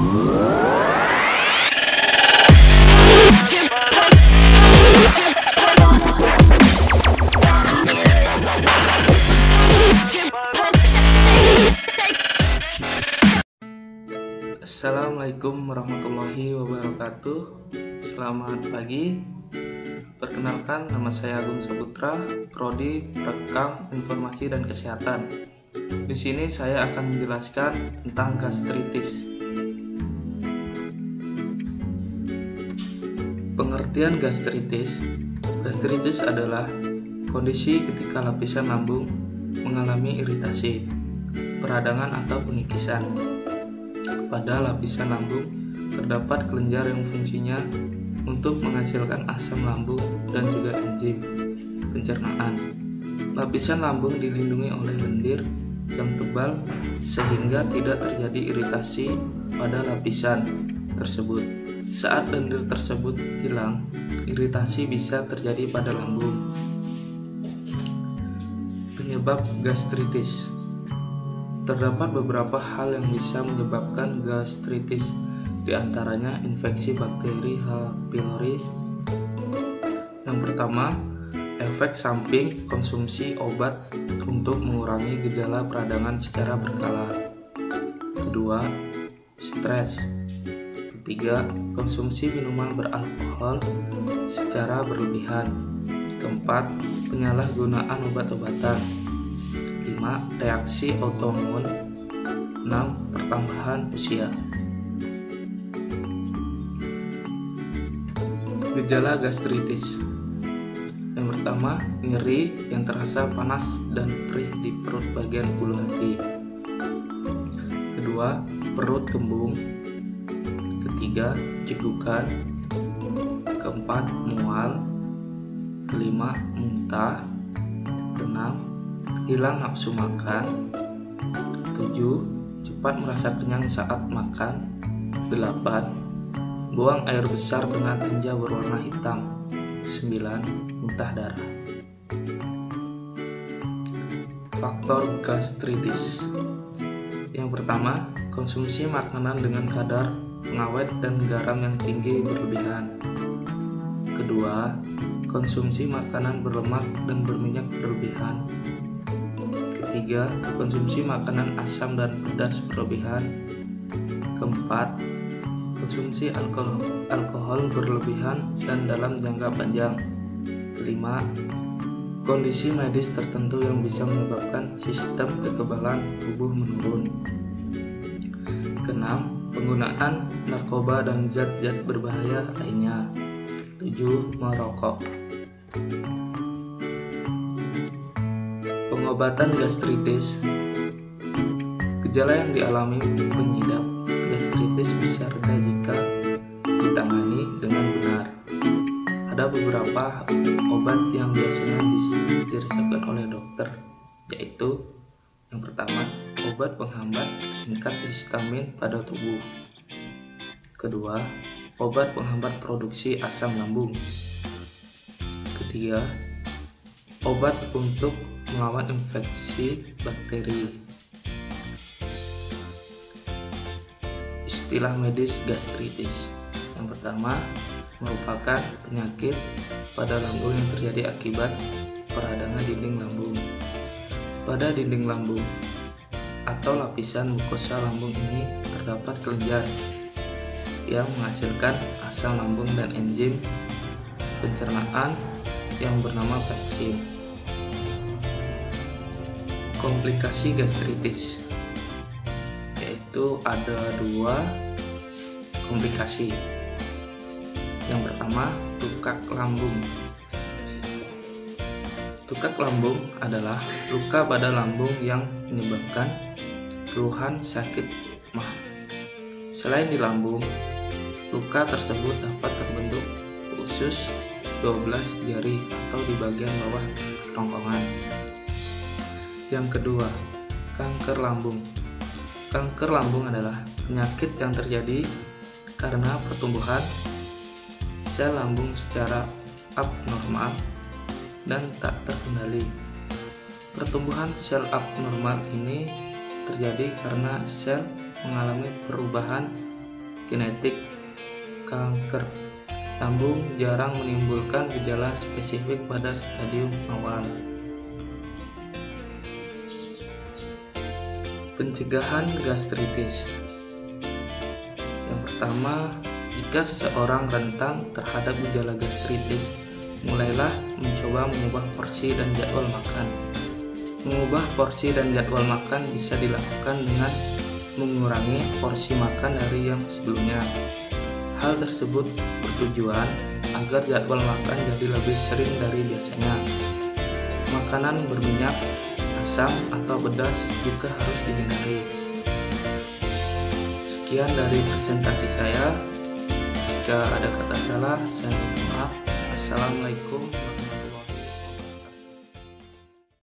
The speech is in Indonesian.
Assalamualaikum warahmatullahi wabarakatuh. Selamat pagi. Perkenalkan, nama saya Agung Saputra, Prodi Perekam Informasi dan Kesehatan. Di sini saya akan menjelaskan tentang gastritis. Pengertian gastritis. Gastritis adalah kondisi ketika lapisan lambung mengalami iritasi, peradangan atau pengikisan. Pada lapisan lambung terdapat kelenjar yang fungsinya untuk menghasilkan asam lambung dan juga enzim pencernaan. Lapisan lambung dilindungi oleh lendir yang tebal sehingga tidak terjadi iritasi pada lapisan tersebut. Saat lendir tersebut hilang, iritasi bisa terjadi pada lambung. Penyebab gastritis. Terdapat beberapa hal yang bisa menyebabkan gastritis, di antaranya infeksi bakteri H. pylori. Yang pertama, efek samping konsumsi obat untuk mengurangi gejala peradangan secara berkala. Kedua, stres. Ketiga, konsumsi minuman beralkohol secara berlebihan. Keempat, penyalahgunaan obat-obatan. 5. Reaksi autoimun. 6. Pertambahan usia. Gejala gastritis. Yang pertama, nyeri yang terasa panas dan perih di perut bagian ulu hati. Kedua, perut kembung. Ketiga, cegukan. Keempat, mual. Kelima, muntah. Keenam, hilang nafsu makan. 7. Cepat merasa kenyang saat makan. 8. Buang air besar dengan tinja berwarna hitam. 9. Muntah darah. Faktor gastritis. Yang pertama, konsumsi makanan dengan kadar pengawet dan garam yang tinggi berlebihan. Kedua, konsumsi makanan berlemak dan berminyak berlebihan. Ketiga, konsumsi makanan asam dan pedas berlebihan. Keempat, konsumsi alkohol berlebihan dan dalam jangka panjang. Kelima, kondisi medis tertentu yang bisa menyebabkan sistem kekebalan tubuh menurun. Keenam, penggunaan narkoba dan zat-zat berbahaya lainnya. 7. Merokok. Pengobatan gastritis. Gejala yang dialami pengidap gastritis bisa reda jika ditangani dengan benar. Ada beberapa obat yang biasanya diresepkan oleh dokter, yaitu yang pertama, obat penghambat tingkat histamin pada tubuh. Kedua, obat penghambat produksi asam lambung. Ketiga, obat untuk melawan infeksi bakteri. Istilah medis gastritis. Yang pertama, merupakan penyakit pada lambung yang terjadi akibat peradangan dinding lambung. Pada dinding lambung atau lapisan mukosa lambung ini terdapat kelenjar yang menghasilkan asam lambung dan enzim pencernaan yang bernama pepsin. Komplikasi gastritis, yaitu ada 2 komplikasi. Yang pertama, tukak lambung. Tukak lambung adalah luka pada lambung yang menyebabkan keluhan sakit mah. Selain di lambung, luka tersebut dapat terbentuk usus 12 jari atau di bagian bawah kerongkongan. Yang kedua, kanker lambung. Kanker lambung adalah penyakit yang terjadi karena pertumbuhan sel lambung secara abnormal dan tak terkendali. Pertumbuhan sel abnormal ini terjadi karena sel mengalami perubahan genetik kanker lambung jarang menimbulkan gejala spesifik pada stadium awal. Pencegahan gastritis. Yang pertama, jika seseorang rentan terhadap gejala gastritis, mulailah mencoba mengubah porsi dan jadwal makan. Mengubah porsi dan jadwal makan bisa dilakukan dengan mengurangi porsi makan dari yang sebelumnya. Hal tersebut bertujuan agar jadwal makan jadi lebih sering dari biasanya. Makanan berminyak, asam, atau pedas juga harus dihindari. Sekian dari presentasi saya. Jika ada kata salah, saya minta maaf. Assalamualaikum.